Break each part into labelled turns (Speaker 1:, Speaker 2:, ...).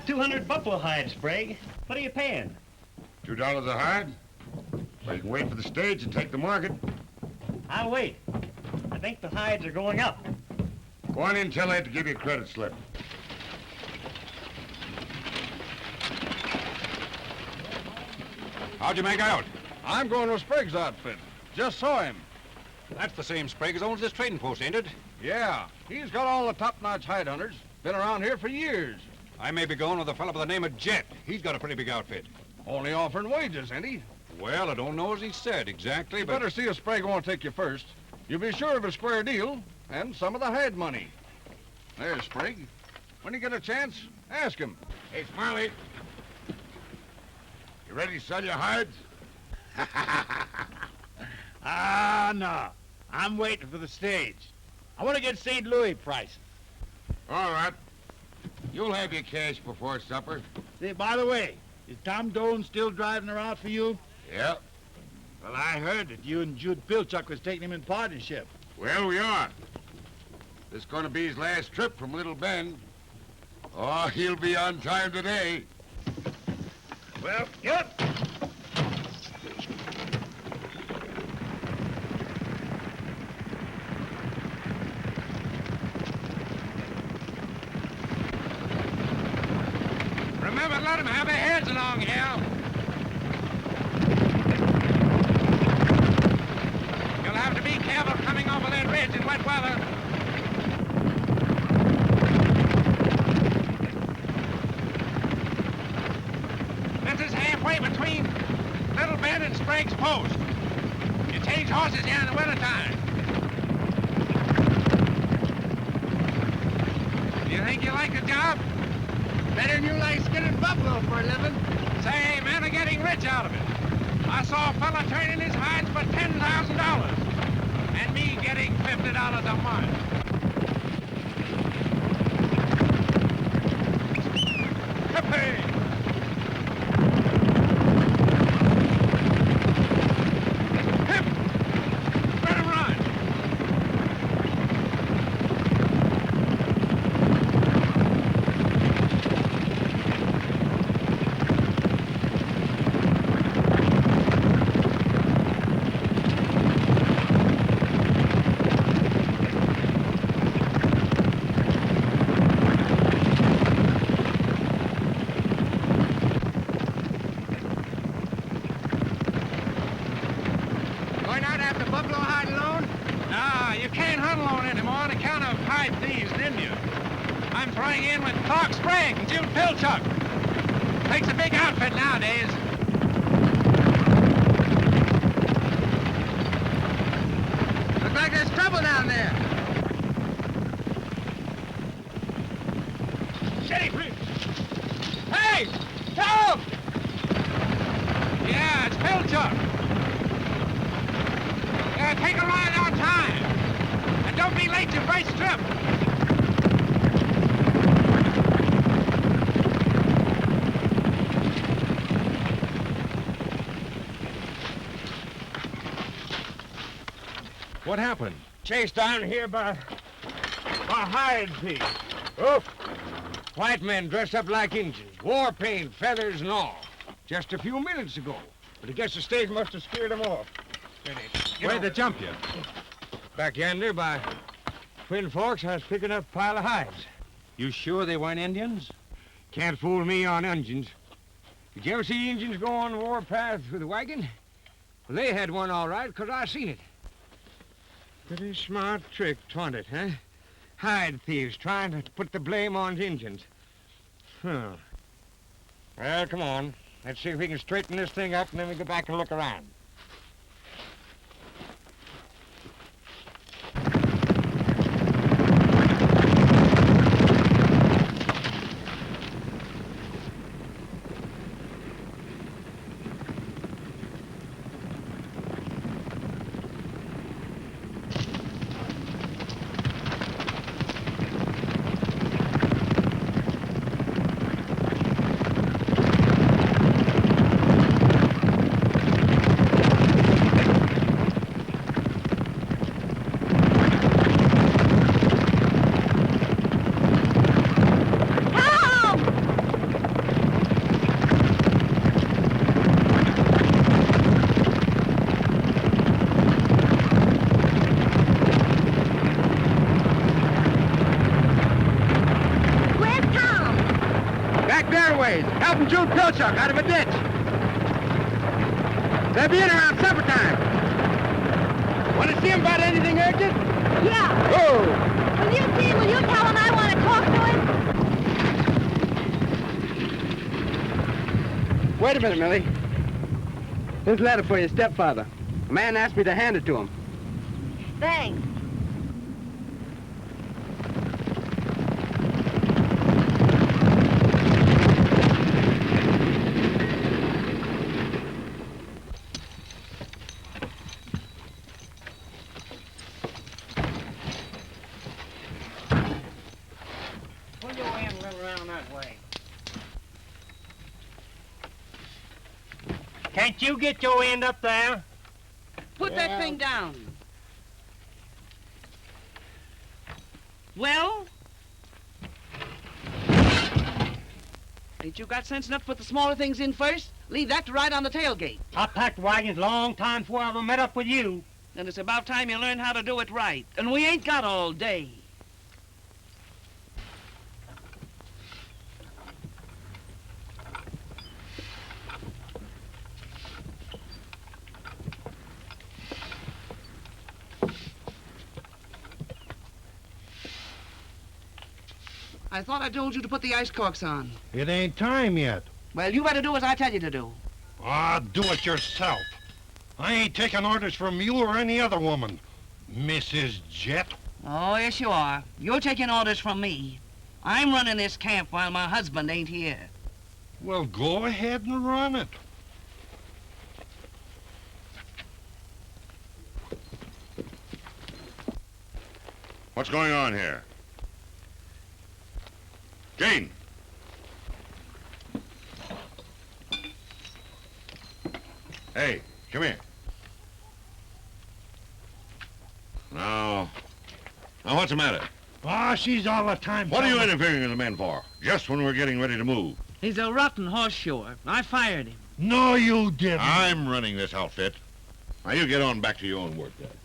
Speaker 1: got 200 buffalo hides, Sprague. What are you paying?
Speaker 2: $2 a hide? So you can wait for the stage and take the market.
Speaker 1: I'll wait. I think the hides are going up.
Speaker 2: Go on in and tell Ed to give you a credit slip.
Speaker 3: How'd you make out?
Speaker 4: I'm going with Sprague's outfit. Just saw him.
Speaker 3: That's the same Sprague as owns this trading post, ain't it?
Speaker 4: Yeah, he's got all the top-notch hide hunters. Been around here for years.
Speaker 3: I may be going with a fellow by the name of Jet. He's got a pretty big outfit.
Speaker 4: Only offering wages, ain't he?
Speaker 3: Well, I don't know as he said exactly,
Speaker 4: You
Speaker 3: but...
Speaker 4: better see if Sprague won't take you first. You'll be sure of a square deal and some of the hide money. There's Sprague. When you get a chance, ask him.
Speaker 2: Hey, Smiley. You ready to sell your hides?
Speaker 5: No. I'm waiting for the stage. I want to get St. Louis prices.
Speaker 2: All right. You'll have your cash before supper.
Speaker 5: Say, by the way, is Tom Doan still driving around for you?
Speaker 2: Yep.
Speaker 5: Well, I heard that you and Jude Pilchuck was taking him in partnership.
Speaker 2: Well, we are. This is going to be his last trip from Little Bend. Oh, he'll be on time today.
Speaker 5: Well, yep.
Speaker 1: Remember, let them have their heads along here. You'll have to be careful coming over that ridge in wet weather. This is halfway between Little Bend and Sprague's Post. You change horses here in the wintertime. Do you think you like the job? Better than you like skinning buffalo for a living. Say, men are getting rich out of it. I saw a fella turning his hides for $10,000, and me getting $50 a month. Hippie! Hip! Let him run! Going out after buffalo hide alone? No, you can't hunt alone anymore on account of hide thieves and Indians. I'm throwing in with Clark Sprague and Jude Pilchuck. Takes a big outfit nowadays. Looks like there's trouble down there. Sheriff! Hey! Tom! Yeah, it's Pilchuck. Take a ride on time. And don't be late to first trip.
Speaker 3: What happened?
Speaker 5: Chased down here by hide thieves. Oof. White men dressed up like Indians, war paint, feathers and all. Just a few minutes ago. But I guess the stage must have scared them off.
Speaker 3: Where'd they jump you?
Speaker 5: Back yonder by Twin Forks, I was picking up a pile of hides.
Speaker 3: You sure they weren't Indians?
Speaker 5: Can't fool me on Injuns. Did you ever see Injuns go on the warpath with a wagon? Well, they had one all right, 'cause I seen it. Pretty smart trick, twa'n't it, huh? Hide thieves trying to put the blame on the Injuns. Huh. Well, come on. Let's see if we can straighten this thing up, and then we go back and look around. shoot Pilchuck out of a ditch. They'll be in around supper time. Want to see him about anything urgent?
Speaker 6: Yeah.
Speaker 5: Oh!
Speaker 6: Will you tell him I want to talk to him?
Speaker 5: Wait a minute, Millie. Here's a letter for your stepfather. A man asked me to hand it to him.
Speaker 6: Thanks.
Speaker 5: Pull your hand a little around that way. Can't you get your end up there?
Speaker 7: Put that thing down. Well? Ain't you got sense enough to put the smaller things in first? Leave that to ride on the tailgate.
Speaker 5: I packed wagons long time before I ever met up with you.
Speaker 7: And it's about time you learn how to do it right. And we ain't got all day. I thought I told you to put the ice corks on.
Speaker 3: It ain't time yet.
Speaker 7: Well, you better do as I tell you to do.
Speaker 3: Ah, do it yourself. I ain't taking orders from you or any other woman, Mrs. Jet.
Speaker 7: Oh, yes, you are. You're taking orders from me. I'm running this camp while my husband ain't here.
Speaker 3: Well, go ahead and run it.
Speaker 2: What's going on here? Jane! Hey, come here. Now, what's the matter?
Speaker 3: Ah, she's all the time.
Speaker 2: What are you interfering with the men for? Just when we're getting ready to move.
Speaker 7: He's a rotten horseshoer. I fired him.
Speaker 3: No, you didn't.
Speaker 2: I'm running this outfit. Now, you get on back to your own work, Dad.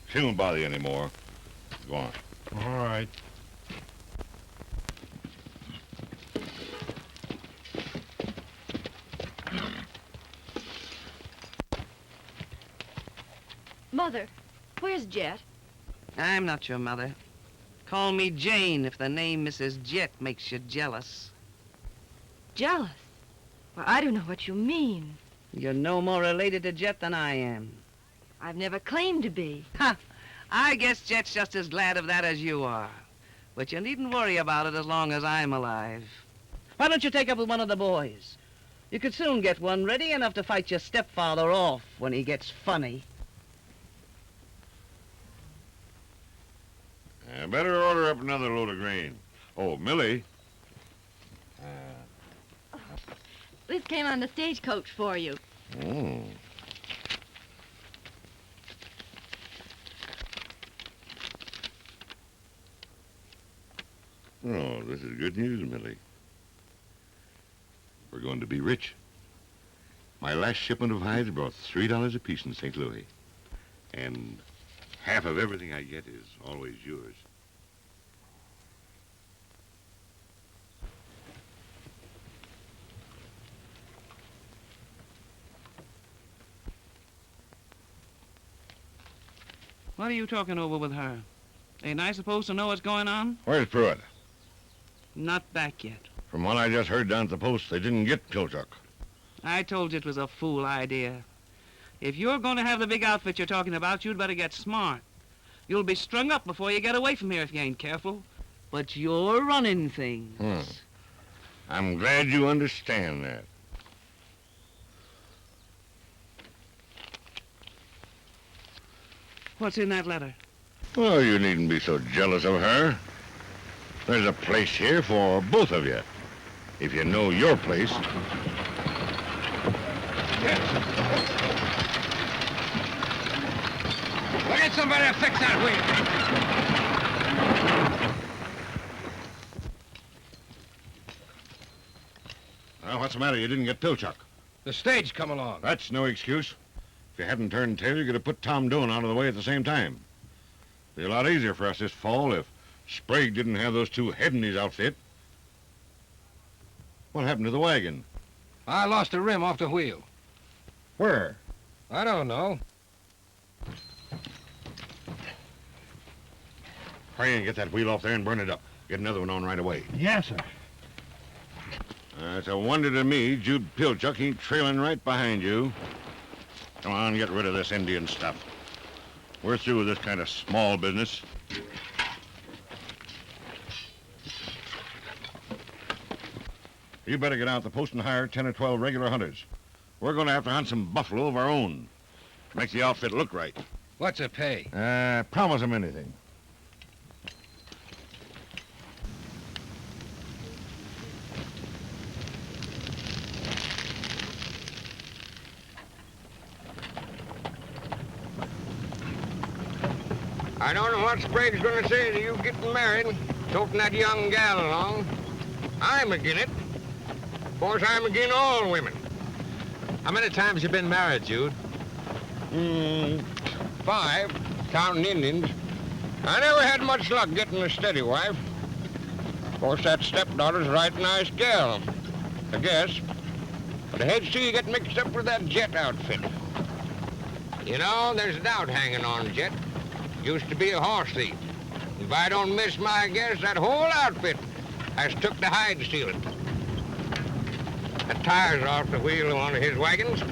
Speaker 2: She won't bother you anymore. Go on.
Speaker 3: All right.
Speaker 6: Mother, where's Jet?
Speaker 7: I'm not your mother. Call me Jane if the name Mrs. Jet makes you jealous.
Speaker 6: Jealous? Well, I don't know what you mean.
Speaker 7: You're no more related to Jet than I am.
Speaker 6: I've never claimed to be.
Speaker 7: Ha! I guess Jet's just as glad of that as you are. But you needn't worry about it as long as I'm alive. Why don't you take up with one of the boys? You could soon get one ready enough to fight your stepfather off when he gets funny.
Speaker 2: I better order up another load of grain. Oh, Millie.
Speaker 6: This came on the stagecoach for you.
Speaker 2: Oh. Oh, this is good news, Millie. We're going to be rich. My last shipment of hides brought $3 apiece in St. Louis. And half of everything I get is always yours.
Speaker 7: What are you talking over with her? Ain't I supposed to know what's going on?
Speaker 2: Where's Pruitt?
Speaker 7: Not back yet.
Speaker 2: From what I just heard down at the post, they didn't get Pilchuck.
Speaker 7: I told you it was a fool idea. If you're going to have the big outfit you're talking about, you'd better get smart. You'll be strung up before you get away from here if you ain't careful. But you're running things.
Speaker 2: I'm glad you understand that.
Speaker 7: What's in that letter?
Speaker 2: Well, you needn't be so jealous of her. There's a place here for both of you, if you know your place.
Speaker 5: We'll get somebody to fix that wheel.
Speaker 2: Well, what's the matter? You didn't get Pilchuck.
Speaker 5: The stage come along.
Speaker 2: That's no excuse. If you hadn't turned tail, you could have put Tom Doan out of the way at the same time. It'd be a lot easier for us this fall if Sprague didn't have those two head in his outfit. What happened to the wagon?
Speaker 5: I lost a rim off the wheel.
Speaker 2: Where?
Speaker 5: I don't know.
Speaker 2: Hurry and get that wheel off there and burn it up. Get another one on right away.
Speaker 3: Yes, sir.
Speaker 2: It's a wonder to me Jude Pilchuck ain't trailing right behind you. Come on, get rid of this Indian stuff. We're through with this kind of small business. You better get out the post and hire 10 or 12 regular hunters. We're going to have to hunt some buffalo of our own. Make the outfit look right.
Speaker 5: What's the pay?
Speaker 2: Promise them anything.
Speaker 5: I don't know what Sprague's gonna say to you getting married, toting that young gal along. I'm agin it. Of course, I'm agin all women.
Speaker 8: How many times you been married, Jude?
Speaker 5: 5, counting Indians. I never had much luck getting a steady wife. Of course, that stepdaughter's a right nice gal, I guess. But I hate to see you get mixed up with that Jet outfit. You know, there's a doubt hanging on Jet. Used to be a horse thief. If I don't miss my guess, that whole outfit has took to hide stealing. The tires are off the wheel of one of his wagons.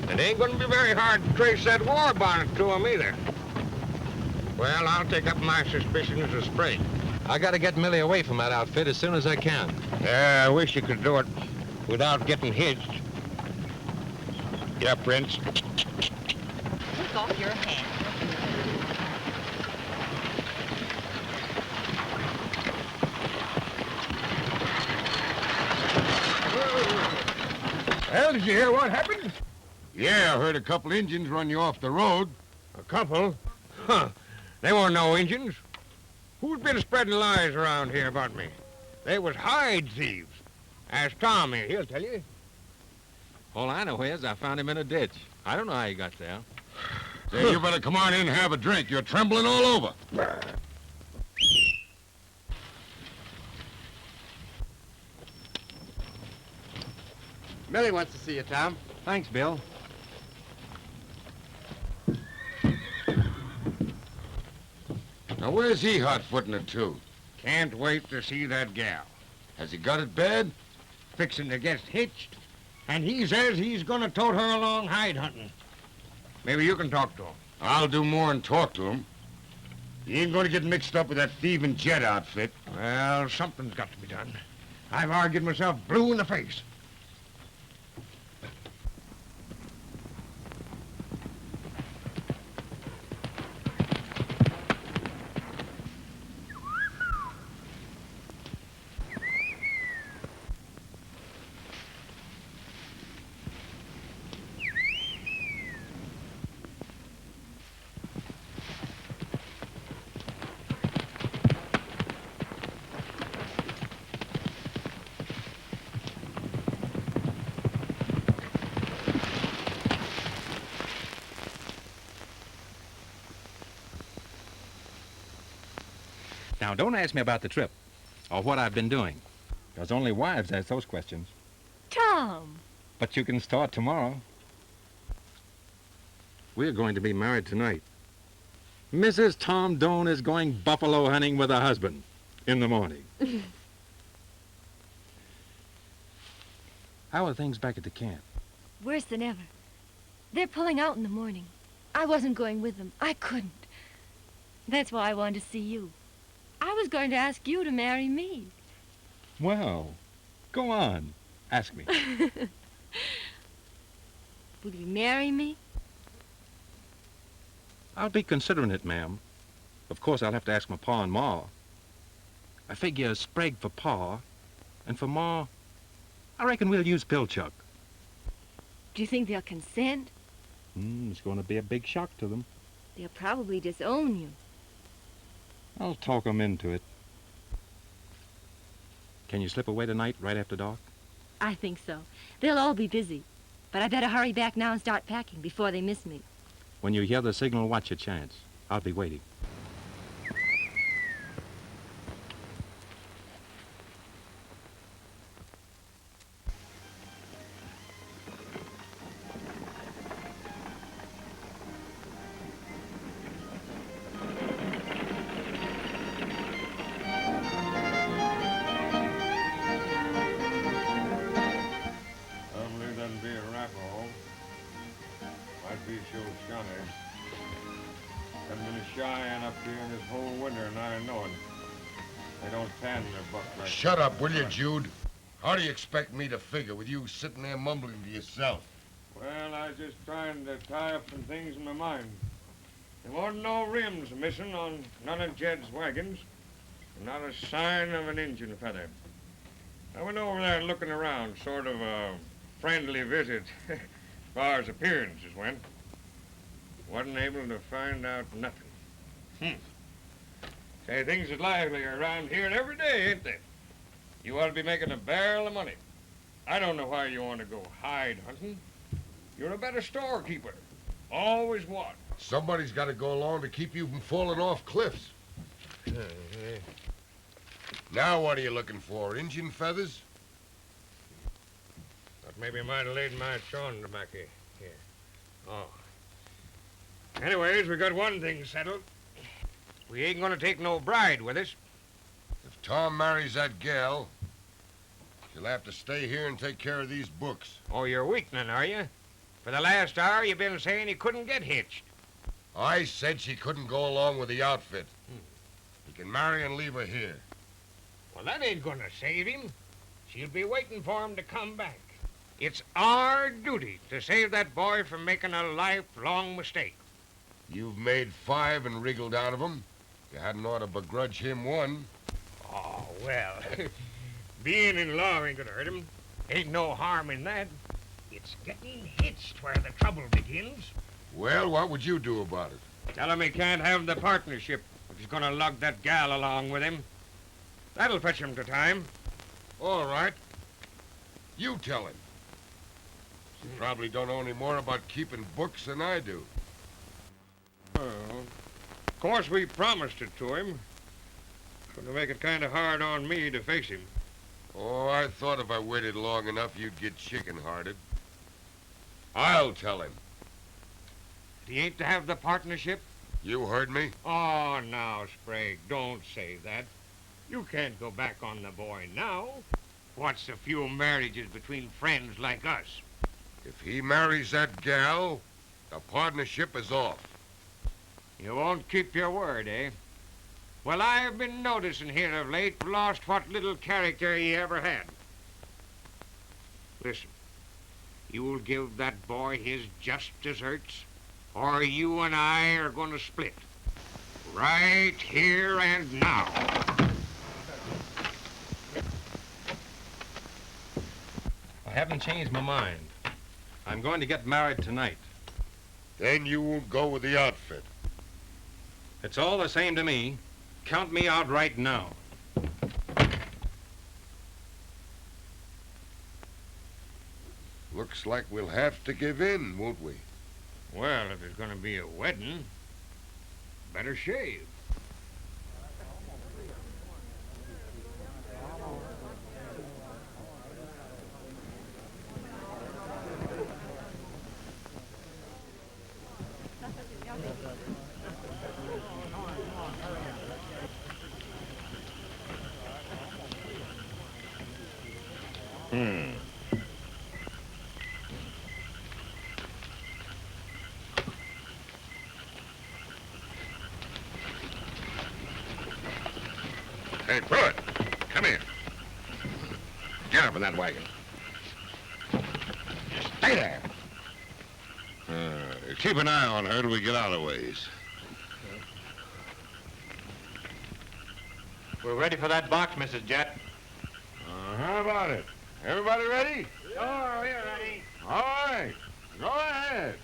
Speaker 5: It ain't gonna be very hard to trace that war bonnet to him either. Well, I'll take up my suspicions of Sprague.
Speaker 8: I gotta get Millie away from that outfit as soon as I can.
Speaker 5: Yeah, I wish you could do it without getting hitched. Yeah, Prince.
Speaker 9: Take off your hand.
Speaker 5: Well, did you hear what happened?
Speaker 2: Yeah, I heard a couple Indians run you off the road.
Speaker 5: A couple? Huh. They weren't no Injuns. Who's been spreading lies around here about me? They was hide thieves. Ask Tom here. He'll tell you.
Speaker 8: All I know is I found him in a ditch. I don't know how he got there.
Speaker 2: Say, you better come on in and have a drink. You're trembling all over.
Speaker 1: Millie wants to see you, Tom.
Speaker 8: Thanks, Bill.
Speaker 2: Now, where's he hot-footing it to?
Speaker 5: Can't wait to see that gal.
Speaker 2: Has he got it bad?
Speaker 5: Fixing to get hitched. And he says he's gonna tote her along hide hunting. Maybe you can talk to him.
Speaker 2: I'll do more than talk to him. He ain't going to get mixed up with that thieving Jet outfit.
Speaker 5: Well, something's got to be done. I've argued myself blue in the face.
Speaker 8: Now, don't ask me about the trip or what I've been doing, because only wives ask those questions.
Speaker 6: Tom!
Speaker 8: But you can start tomorrow. We're going to be married tonight. Mrs. Tom Doan is going buffalo hunting with her husband in the morning. How are things back at the camp?
Speaker 6: Worse than ever. They're pulling out in the morning. I wasn't going with them. I couldn't. That's why I wanted to see you. I was going to ask you to marry me.
Speaker 8: Well, go on. Ask me.
Speaker 6: Will you marry me?
Speaker 8: I'll be considering it, ma'am. Of course, I'll have to ask my pa and ma. I figure Sprague for pa, and for ma, I reckon we'll use Pilchuck.
Speaker 6: Do you think they'll consent?
Speaker 8: It's going to be a big shock to them.
Speaker 6: They'll probably disown you.
Speaker 8: I'll talk them into it. Can you slip away tonight, right after dark?
Speaker 6: I think so. They'll all be busy. But I better hurry back now and start packing before they miss me.
Speaker 8: When you hear the signal, watch your chance. I'll be waiting.
Speaker 5: handle a buck like
Speaker 10: Shut up, will you, Jude? How do you expect me to figure with you sitting there mumbling to yourself?
Speaker 5: Well, I was just trying to tie up some things in my mind. There wasn't no rims missing on none of Jed's wagons, and not a sign of an engine feather. I went over there looking around, sort of a friendly visit, as far as appearances went. Wasn't able to find out nothing. Say, things is lively around here every day, ain't they? You ought to be making a barrel of money. I don't know why you want to go hide hunting. You're a better storekeeper. Always was.
Speaker 10: Somebody's got to go along to keep you from falling off cliffs. Now what are you looking for? Injun feathers?
Speaker 5: Thought maybe I might have laid my chawing tobacco here. Oh. Anyways, we got one thing settled. We ain't gonna take no bride with us.
Speaker 10: If Tom marries that gal, she'll have to stay here and take care of these books.
Speaker 5: Oh, you're weakening, are you? For the last hour, you've been saying he couldn't get hitched.
Speaker 10: I said she couldn't go along with the outfit. He can marry and leave her here.
Speaker 5: Well, that ain't gonna save him. She'll be waiting for him to come back. It's our duty to save that boy from making a lifelong mistake.
Speaker 10: You've made 5 and wriggled out of 'em. You hadn't ought to begrudge him one.
Speaker 5: Oh, well, being in law ain't gonna hurt him. Ain't no harm in that. It's getting hitched where the trouble begins.
Speaker 10: Well, what would you do about it?
Speaker 5: Tell him he can't have the partnership if he's gonna lug that gal along with him. That'll fetch him to time.
Speaker 10: All right. You tell him. You probably don't know any more about keeping books than I do.
Speaker 5: Well, of course we promised it to him. Gonna make it kind of hard on me to face him.
Speaker 10: Oh, I thought if I waited long enough, you'd get chicken-hearted. I'll tell him.
Speaker 5: He ain't to have the partnership?
Speaker 10: You heard me?
Speaker 5: Oh, now, Sprague, don't say that. You can't go back on the boy now. What's a few marriages between friends like us?
Speaker 10: If he marries that gal, the partnership is off.
Speaker 5: You won't keep your word, eh? Well, I've been noticing here of late lost what little character he ever had. Listen, you'll give that boy his just deserts, or you and I are going to split. Right here and now.
Speaker 8: I haven't changed my mind. I'm going to get married tonight.
Speaker 10: Then you won't go with the outfit.
Speaker 8: It's all the same to me. Count me out right now.
Speaker 10: Looks like we'll have to give in, won't we?
Speaker 5: Well, if there's going to be a wedding, better shave.
Speaker 2: Hey, Pruitt, come here. Get up in that wagon. Stay there. Keep an eye on her till we get out of ways.
Speaker 11: We're ready for that box, Mrs. Jet.
Speaker 2: How about it? Everybody ready?
Speaker 5: Sure, we're ready.
Speaker 2: All right. Go ahead.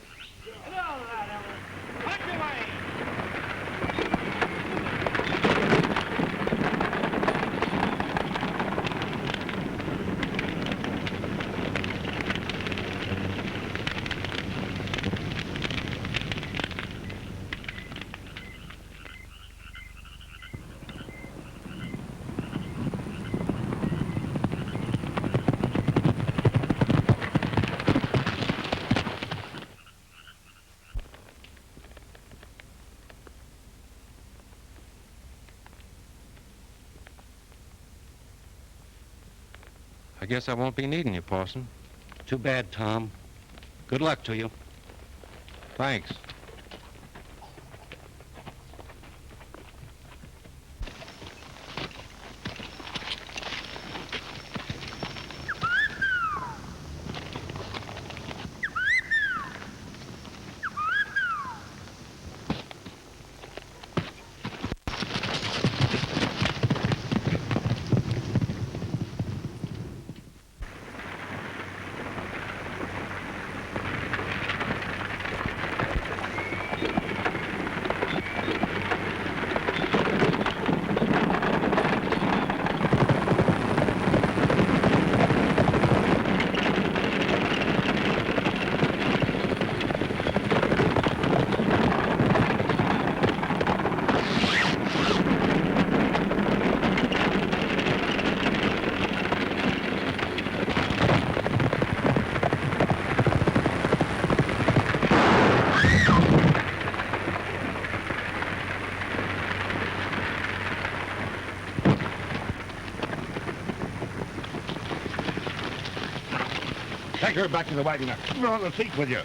Speaker 5: All right, Elmer. Punch away.
Speaker 8: I guess I won't be needing you, Parson.
Speaker 12: Too bad, Tom. Good luck to you.
Speaker 8: Thanks.
Speaker 2: Take her back to the wagon. Now, keep her on the seat with you.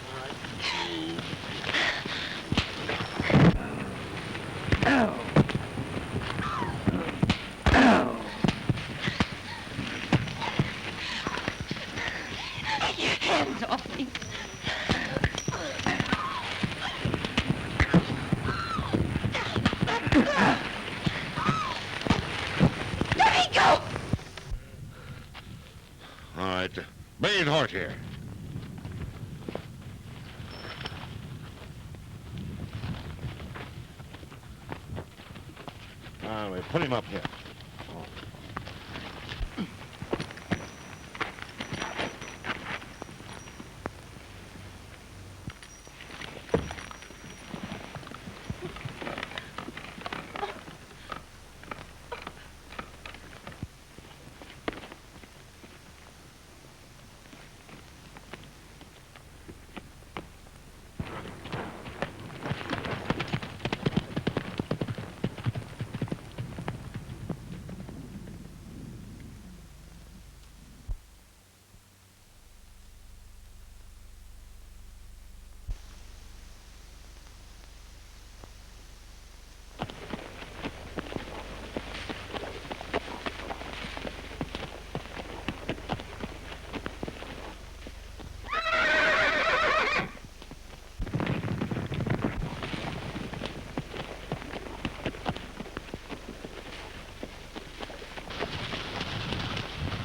Speaker 6: Get your hands off me. Let me go!
Speaker 2: All right. Bring his horse here. Now, we put him up here.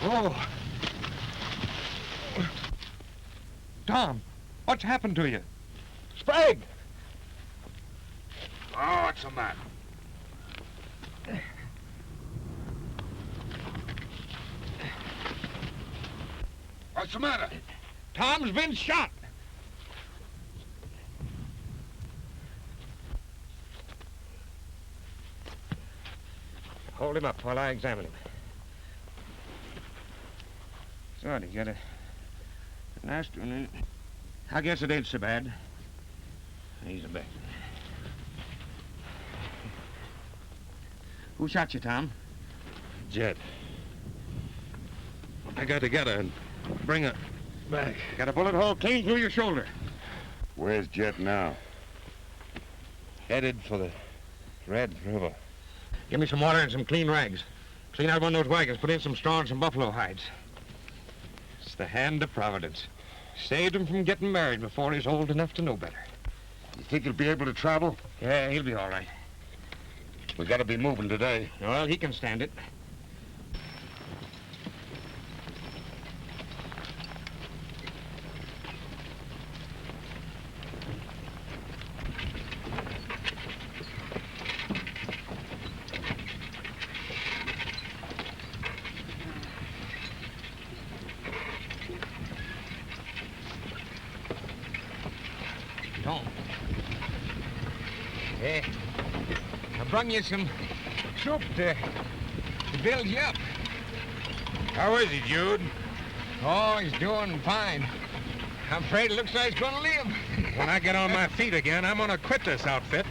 Speaker 5: Oh. Tom, what's happened to you?
Speaker 2: Sprague! Oh, what's the matter? What's the matter?
Speaker 5: Tom's been shot. Hold him up while I examine him. So, he got a nice one in it. I guess it ain't so bad. He's a bet. Who shot you, Tom?
Speaker 8: Jet. I got to get her and bring her back.
Speaker 5: Got a bullet hole clean through your shoulder.
Speaker 2: Where's Jet now?
Speaker 8: Headed for the Red River.
Speaker 5: Give me some water and some clean rags. Clean out one of those wagons. Put in some straw and some buffalo hides. It's the hand of Providence. Saved him from getting married before he's old enough to know better.
Speaker 2: You think he'll be able to travel?
Speaker 5: Yeah, he'll be all right.
Speaker 2: We gotta be moving today.
Speaker 5: Well, he can stand it. Tom. Hey, I brung you some soup to build you up.
Speaker 2: How is he, Jude?
Speaker 5: Oh, he's doing fine. I'm afraid it looks like he's gonna live.
Speaker 8: When I get on my feet again, I'm gonna quit this outfit.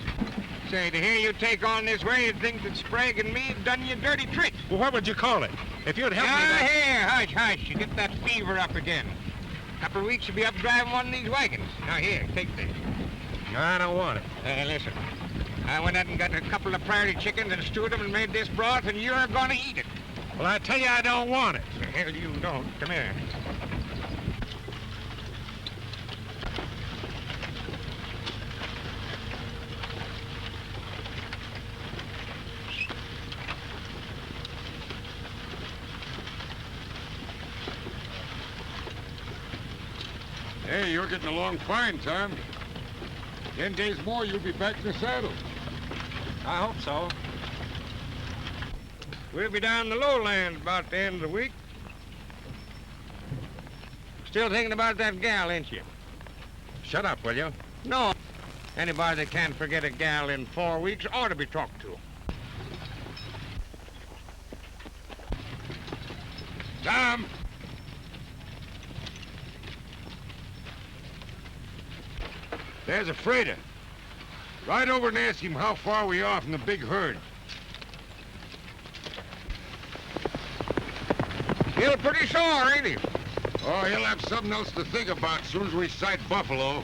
Speaker 5: Say, to hear you take on this way, you'd think that Sprague and me done you a dirty trick.
Speaker 8: Well, what would you call it? If you'd help me...
Speaker 5: Here, hush, hush. You get that fever up again. Couple of weeks you'll be up driving one of these wagons. Now, here, take this.
Speaker 8: I don't want it.
Speaker 5: Listen. I went out and got a couple of prairie chickens and stewed them and made this broth, and you're gonna eat it.
Speaker 8: Well, I tell you, I don't want it.
Speaker 5: The hell you don't. Come here.
Speaker 10: Hey, you're getting along fine, Tom. 10 days more, you'll be back in the saddle.
Speaker 8: I hope so.
Speaker 5: We'll be down the lowlands about the end of the week. Still thinking about that gal, ain't you?
Speaker 8: Shut up, will you?
Speaker 5: No. Anybody that can't forget a gal in 4 weeks ought to be talked to.
Speaker 10: Tom! There's a freighter. Ride over and ask him how far we are from the big herd.
Speaker 5: Still pretty sore, ain't he?
Speaker 10: Oh, he'll have something else to think about as soon as we sight buffalo.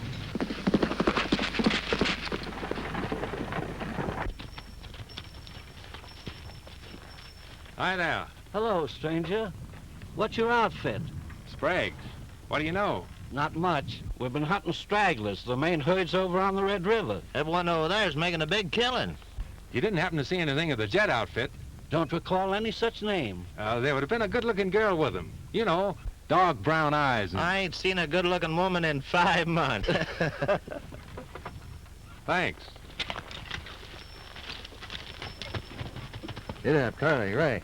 Speaker 8: Hi there.
Speaker 12: Hello, stranger. What's your outfit?
Speaker 8: Sprague. What do you know?
Speaker 12: Not much. We've been hunting stragglers. The main herd's over on the Red River.
Speaker 11: Everyone over there is making a big killing.
Speaker 8: You didn't happen to see anything of the Jet outfit?
Speaker 12: Don't recall any such name.
Speaker 8: There would have been a good-looking girl with them. You know, dark brown eyes. And...
Speaker 11: I ain't seen a good-looking woman in 5 months.
Speaker 8: Thanks.
Speaker 5: Get up, Curly, right.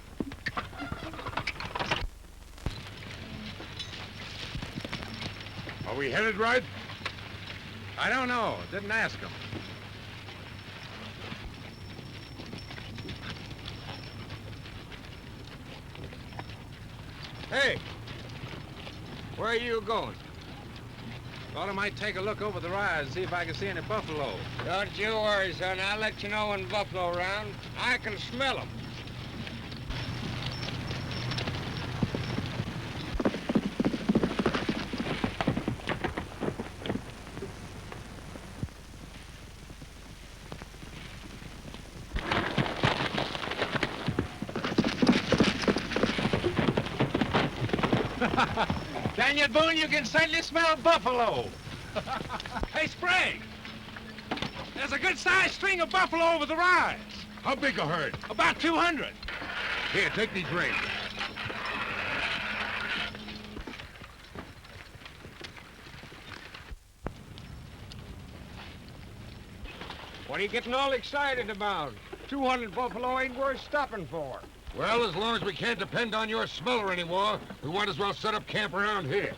Speaker 10: Are we headed right?
Speaker 8: I don't know. Didn't ask him. Hey! Where are you going? Thought I might take a look over the rise and see if I can see any buffalo.
Speaker 5: Don't you worry, son. I'll let you know when buffalo around. I can smell them.
Speaker 1: Daniel Boone, you can certainly smell buffalo. Hey, Sprague. There's a good-sized string of buffalo over the rise.
Speaker 10: How big a herd?
Speaker 1: About 200.
Speaker 10: Here, take these reins.
Speaker 5: What are you getting all excited about? 200 buffalo ain't worth stopping for.
Speaker 10: Well, as long as we can't depend on your smeller anymore, we might as well set up camp around here.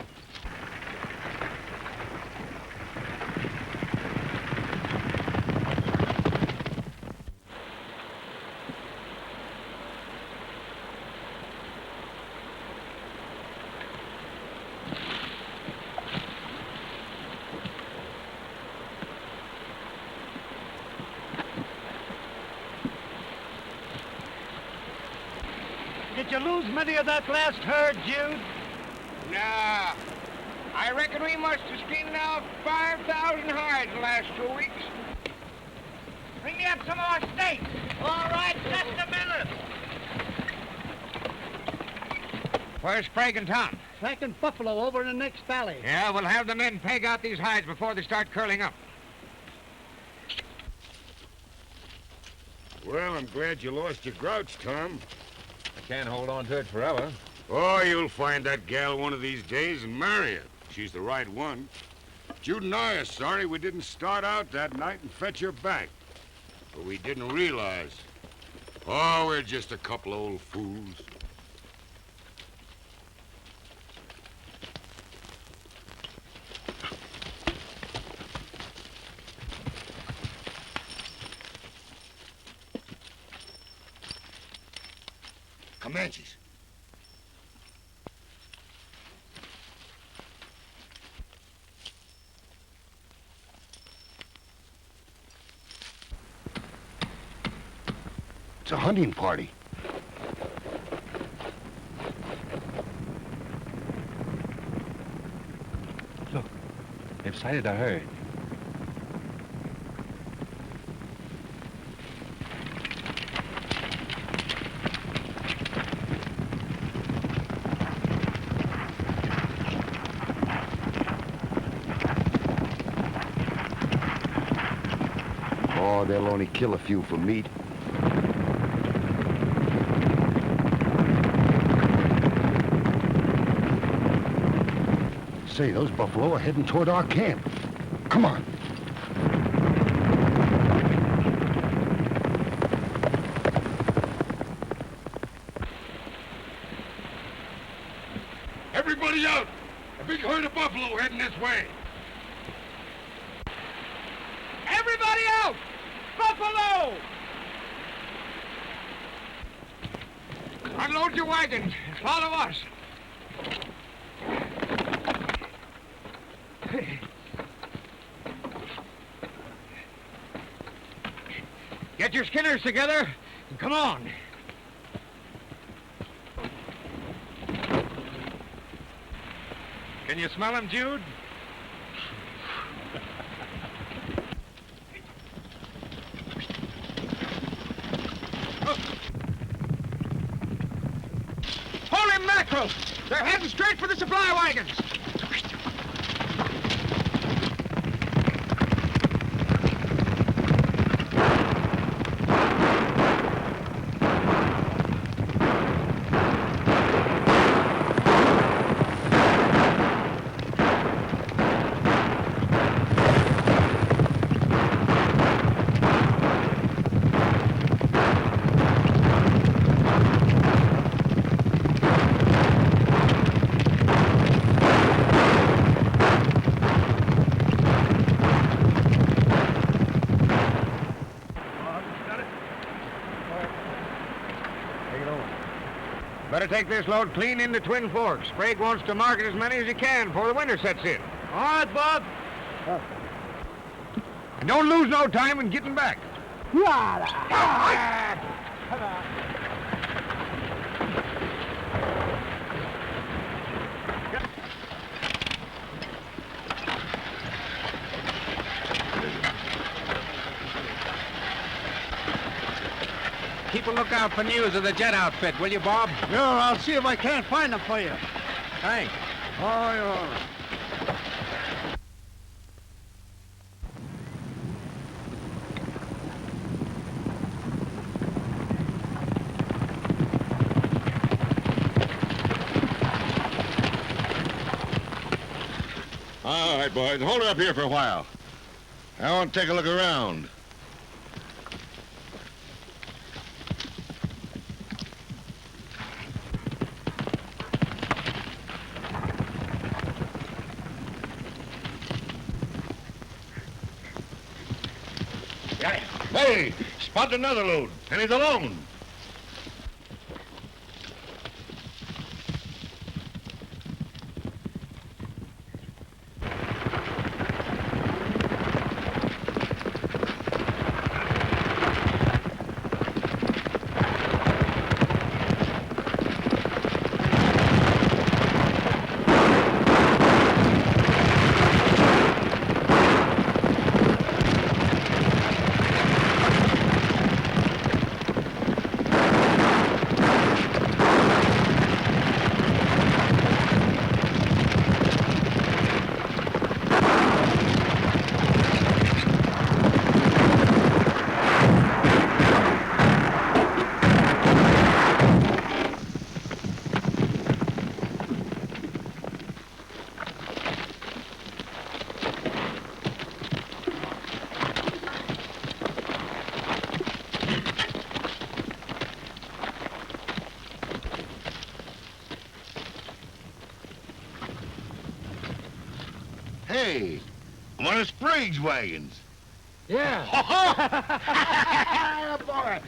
Speaker 12: Did you lose many of that last herd, Jude?
Speaker 5: Nah. I reckon we must have skinned out 5,000 hides the last 2 weeks. Bring me up some more steaks.
Speaker 12: All right, just a minute.
Speaker 5: Where's Sprague and Tom?
Speaker 12: Tracking buffalo over in the next valley.
Speaker 5: Yeah, we'll have the men peg out these hides before they start curling up.
Speaker 10: Well, I'm glad you lost your grouch, Tom.
Speaker 8: I can't hold on to it forever.
Speaker 10: Oh, you'll find that gal one of these days and marry her. She's the right one. Jude and I are sorry we didn't start out that night and fetch her back. But we didn't realize. Oh, we're just a couple of old fools. Comanches. It's a hunting party.
Speaker 8: Look, they've sighted a herd.
Speaker 10: Oh, they'll only kill a few for meat. Say, those buffalo are heading toward our camp. Come on. Everybody out! A big herd of buffalo heading this way.
Speaker 5: Everybody out! Buffalo! Unload your wagons. Follow us. Get your skinners together and come on. Can you smell him, Jude? Holy mackerel! They're heading straight for the supply wagons.
Speaker 1: Better take this load clean into Twin Forks. Sprague wants to market as many as he can before the winter sets in.
Speaker 5: All right, Bob.
Speaker 1: And don't lose no time in getting back. Keep a lookout for news of the jet outfit, will you, Bob?
Speaker 5: Sure, I'll see if I can't find them for you.
Speaker 1: Thanks.
Speaker 5: Oh, you're all right.
Speaker 2: All right, boys, hold her up here for a while. I want to take a look around. Hey, spot another load, and he's alone. Hey, one of Sprague's wagons.
Speaker 5: Yeah.
Speaker 2: Boy.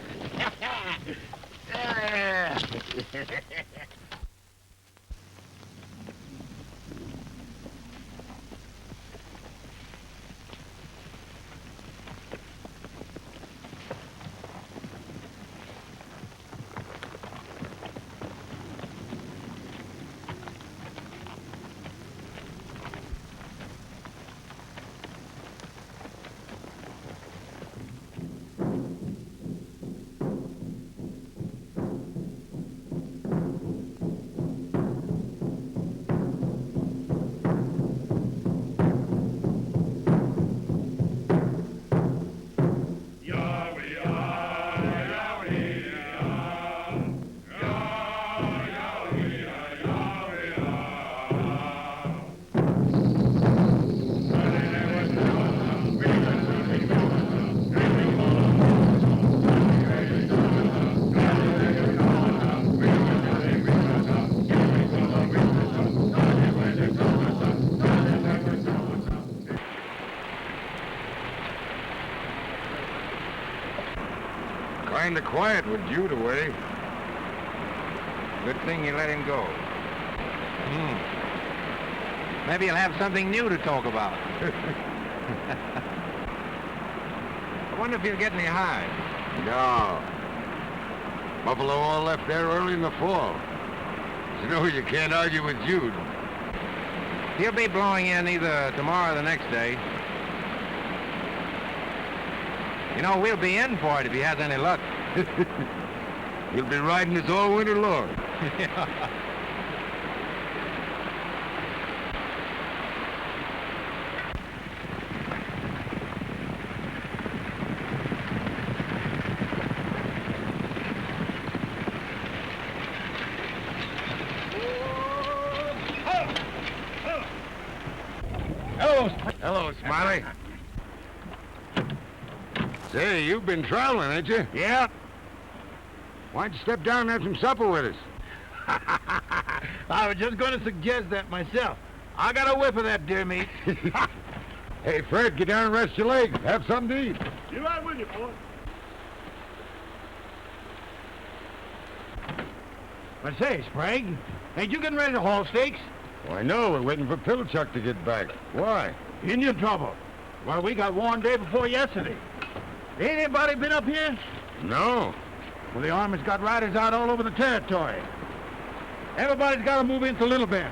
Speaker 1: Kinda quiet with Jude away. Good thing you let him go. Maybe he'll have something new to talk about. I wonder if he'll get any hides.
Speaker 10: No. Buffalo all left there early in the fall. You know, you can't argue with Jude.
Speaker 5: He'll be blowing in either tomorrow or the next day. You know, we'll be in for it if he has any luck.
Speaker 10: He'll be riding this all winter long.
Speaker 2: Hello, Smiley. Say, you've been traveling, ain't you?
Speaker 3: Yeah?
Speaker 2: Why'd you step down and have some supper with us?
Speaker 3: I was just going to suggest that myself. I got a whiff of that deer meat.
Speaker 2: Hey, Fred, get down and rest your legs. Have something to eat.
Speaker 3: You're right with you, boy. But say, Sprague, ain't you getting ready to haul steaks?
Speaker 2: Why, no, we're waiting for Pilchuck to get back. Why?
Speaker 3: Indian trouble. Well, we got warned day before yesterday. Ain't anybody been up here?
Speaker 2: No.
Speaker 3: Well, the Army's got riders out all over the territory. Everybody's got to move into Little Bend.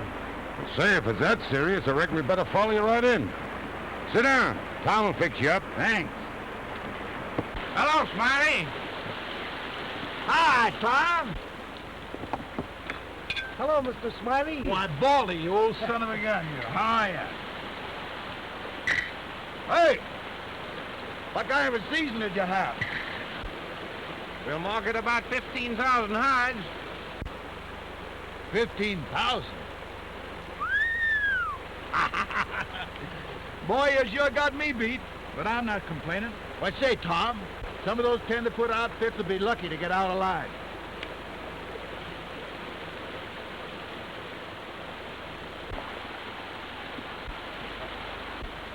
Speaker 2: Say, if it's that serious, I reckon we better follow you right in. Sit down. Tom will fix you up.
Speaker 3: Thanks.
Speaker 5: Hello, Smiley.
Speaker 3: Hi, Tom.
Speaker 5: Hello, Mr. Smiley.
Speaker 3: Why, Baldy, you old son of a gun, you. How are you? Hey! What kind of a season did you have?
Speaker 5: We'll market about 15,000 hides.
Speaker 3: 15,000? Boy, you sure got me beat, but I'm not complaining. What say, Tom? Some of those tenderfoot outfits will be lucky to get out alive.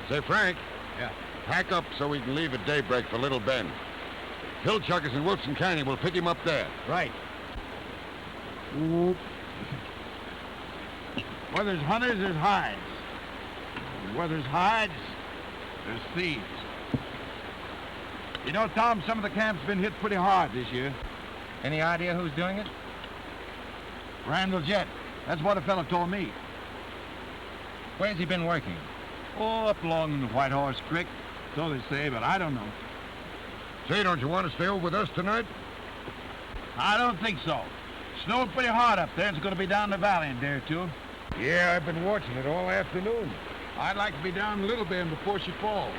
Speaker 2: Say, Frank.
Speaker 3: Yeah?
Speaker 2: Pack up so we can leave at daybreak for Little Bend. Pilchuck is in Wilson County. We'll pick him up there.
Speaker 3: Right. Where there's hunters, there's hides. And where there's hides, there's thieves. You know, Tom, some of the camp's been hit pretty hard this year.
Speaker 5: Any idea who's doing it?
Speaker 3: Randall Jet. That's what a fellow told me.
Speaker 5: Where's he been working?
Speaker 3: Oh, up along in the White Horse Creek. So they say, but I don't know.
Speaker 2: Say, don't you want to stay over with us tonight?
Speaker 3: I don't think so. Snowed pretty hard up there. It's going to be down the valley in a day or two.
Speaker 2: Yeah, I've been watching it all afternoon.
Speaker 3: I'd like to be down in Little Bend before she falls.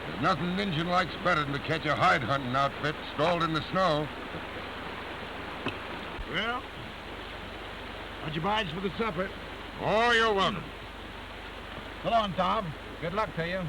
Speaker 2: There's nothing an Injun likes better than to catch a hide hunting outfit stalled in the snow.
Speaker 3: Well, much obliged for the supper.
Speaker 2: Oh, you're welcome.
Speaker 3: So long, Tom.
Speaker 5: Good luck to you.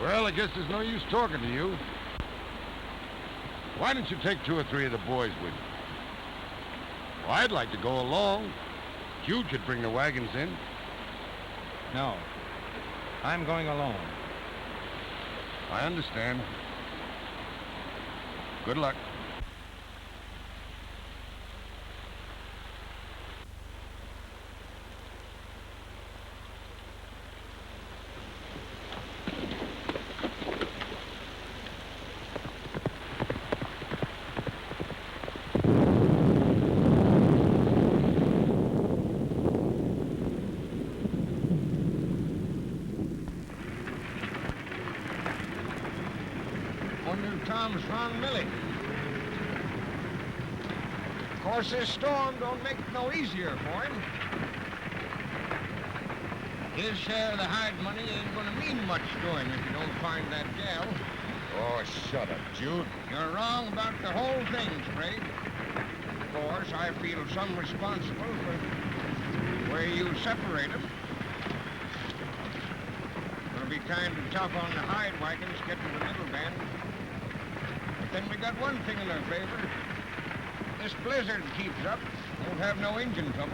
Speaker 2: Well, I guess there's no use talking to you. Why don't you take 2 or 3 of the boys with you? Well, I'd like to go along. Jude could bring the wagons in.
Speaker 5: No. I'm going alone.
Speaker 2: I understand. Good luck.
Speaker 5: Tom's found Millie. Of course, this storm don't make it no easier for him. His share of the hide money ain't gonna mean much to him if you don't find that gal.
Speaker 2: Oh, shut up, Jude.
Speaker 5: You're wrong about the whole thing, Sprague. Of course, I feel some responsible for where you separate them. It'll be kind of tough on the hide wagons getting to the middle bend. But then we got one thing in our favor. This blizzard keeps up. Won't have no engine trouble.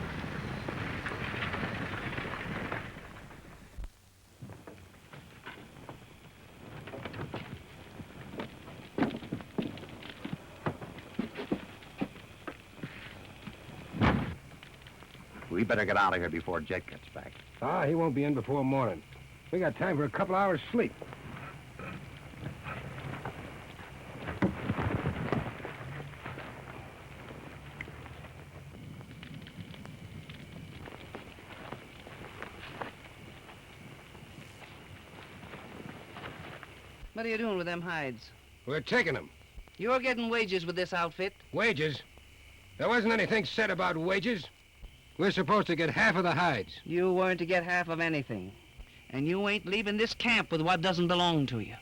Speaker 13: We better get out of here before Jake gets back.
Speaker 5: Ah, he won't be in before morning. We got time for a couple hours sleep.
Speaker 7: What are you doing with them hides?
Speaker 5: We're taking them.
Speaker 7: You're getting wages with this outfit.
Speaker 5: Wages? There wasn't anything said about wages. We're supposed to get half of the hides.
Speaker 7: You weren't to get half of anything. And you ain't leaving this camp with what doesn't belong to you.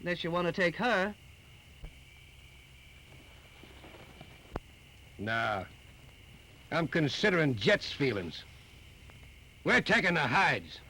Speaker 7: Unless you want to take her.
Speaker 5: Nah. I'm considering Jet's feelings. We're taking the hides.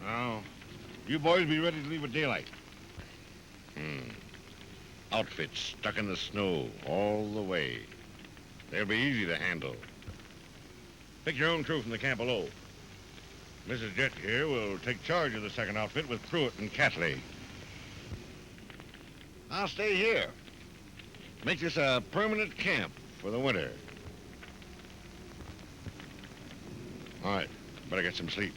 Speaker 2: Now, you boys be ready to leave at daylight. Outfits stuck in the snow all the way. They'll be easy to handle. Pick your own crew from the camp below. Mrs. Jet here will take charge of the second outfit with Pruitt and Catley. I'll stay here. Make this a permanent camp for the winter. All right, better get some sleep.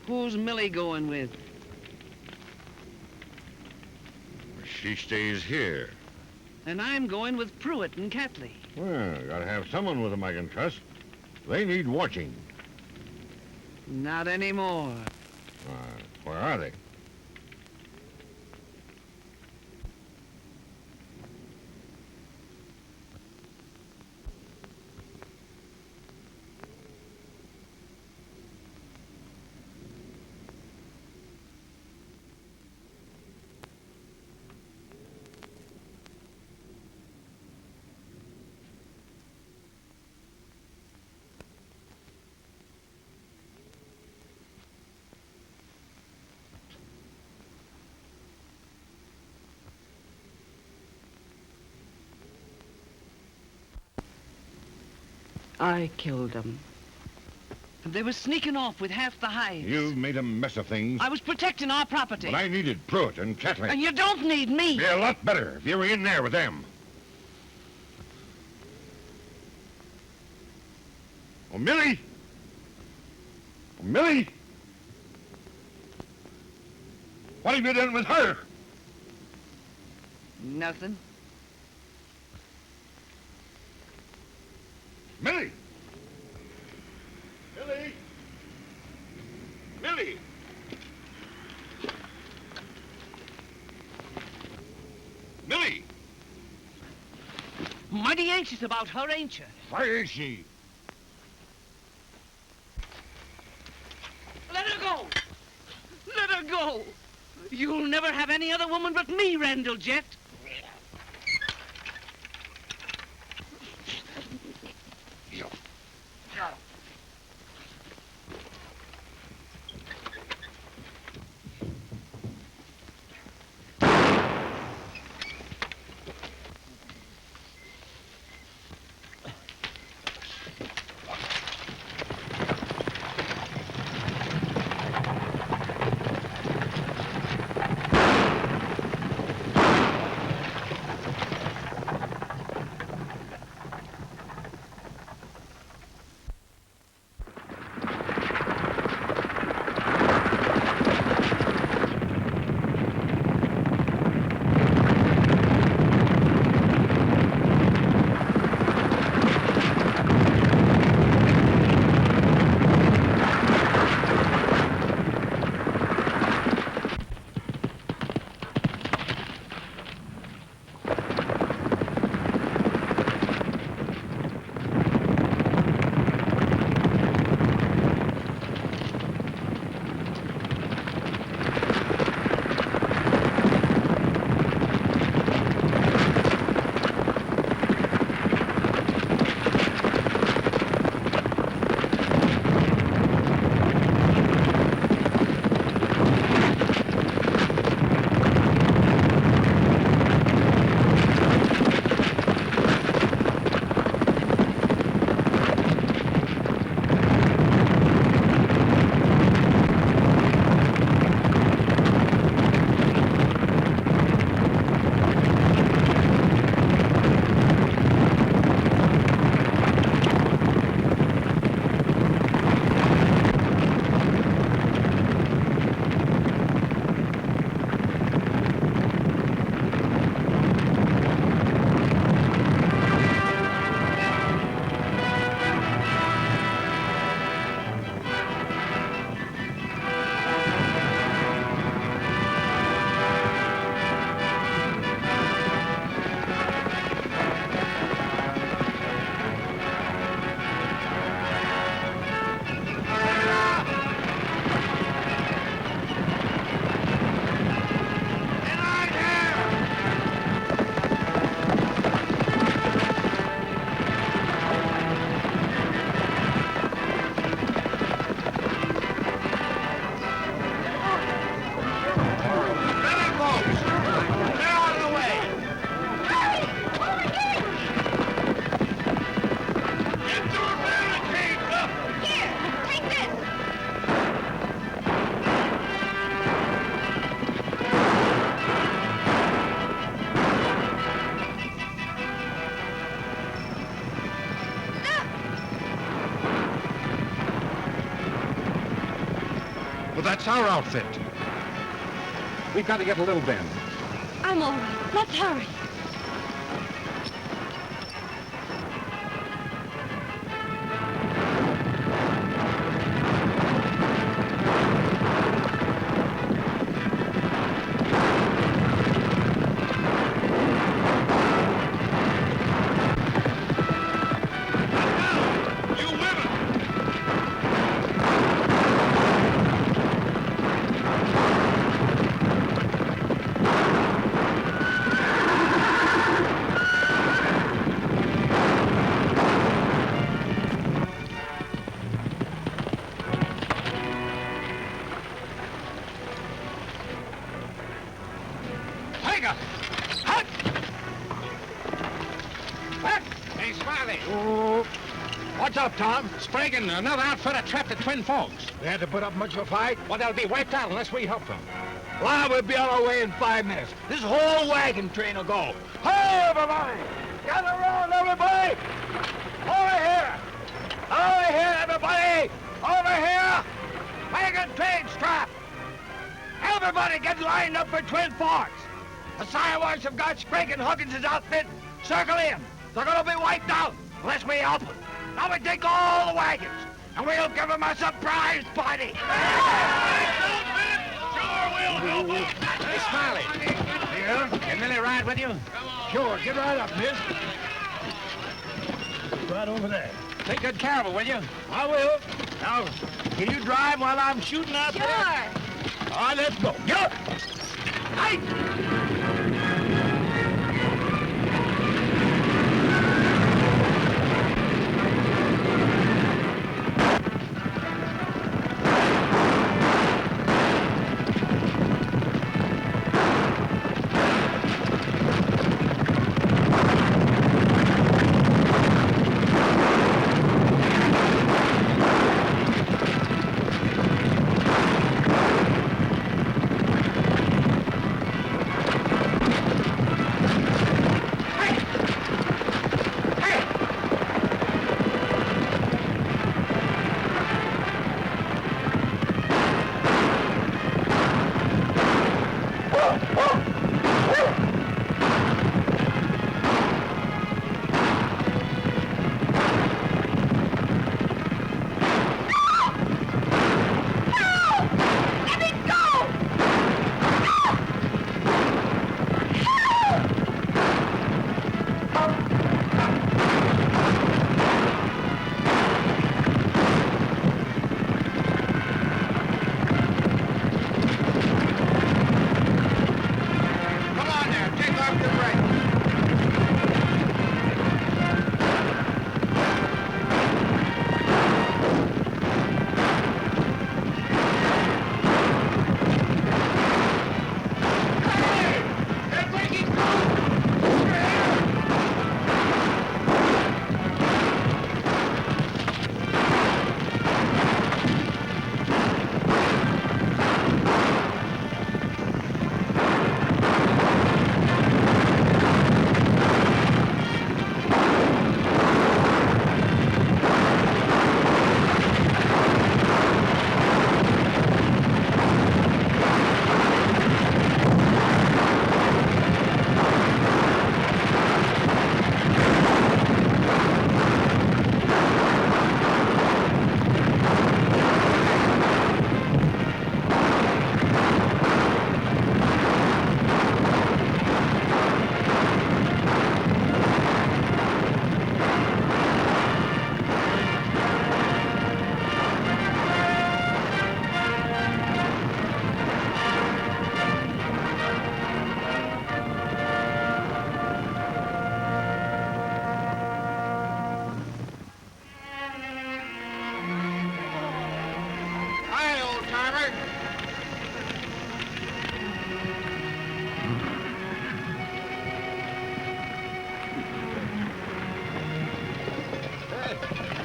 Speaker 7: Who's Millie going with?
Speaker 2: She stays here.
Speaker 7: And I'm going with Pruitt and Catley.
Speaker 2: Well, gotta have someone with them I can trust. They need watching.
Speaker 7: Not anymore.
Speaker 2: Where are they?
Speaker 7: I killed them. They were sneaking off with half the hides.
Speaker 2: You've made a mess of things.
Speaker 7: I was protecting our property.
Speaker 2: But I needed Pruitt and Catley.
Speaker 7: And you don't need me.
Speaker 2: Be a lot better if you were in there with them. Oh, Millie! Oh, Millie! What have you done with her?
Speaker 7: Nothing.
Speaker 2: Millie! Millie! Millie! Millie!
Speaker 7: Mighty anxious about her, ain't you?
Speaker 2: Where is she?
Speaker 7: Let her go! Let her go! never have any other woman but me, Randall Jet.
Speaker 5: Well, that's our outfit. We've got to get a little bend.
Speaker 6: I'm all right. Let's hurry.
Speaker 5: What's up, Tom? Sprague and another outfit are trapped at Twin Forks.
Speaker 3: They had to put up much of a fight?
Speaker 5: Well, they'll be wiped out unless we help them.
Speaker 3: Well, we'll be on our way in 5 minutes. This whole wagon train will go. Hey, everybody! Gather around, everybody! Over here! Over here, everybody! Over here! Wagon train strap! Everybody get lined up for Twin Forks! The Siwash have got Sprague and Huggins' outfit. Circle in. They're gonna be wiped out unless we help them. Now we take all the wagons, and we'll give them a surprise party.
Speaker 5: Hey, Smiley.
Speaker 3: Yeah?
Speaker 5: Can Millie ride with you?
Speaker 3: Sure, get right up, miss. Right over there.
Speaker 5: Take good care of her, will you?
Speaker 3: I will. Now, can you drive while I'm shooting out there?
Speaker 6: Sure.
Speaker 3: All right, let's go. Get up!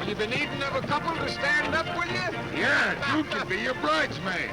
Speaker 3: You been needing of a couple to stand up with you?
Speaker 10: Yeah, you can be your bridesmaid.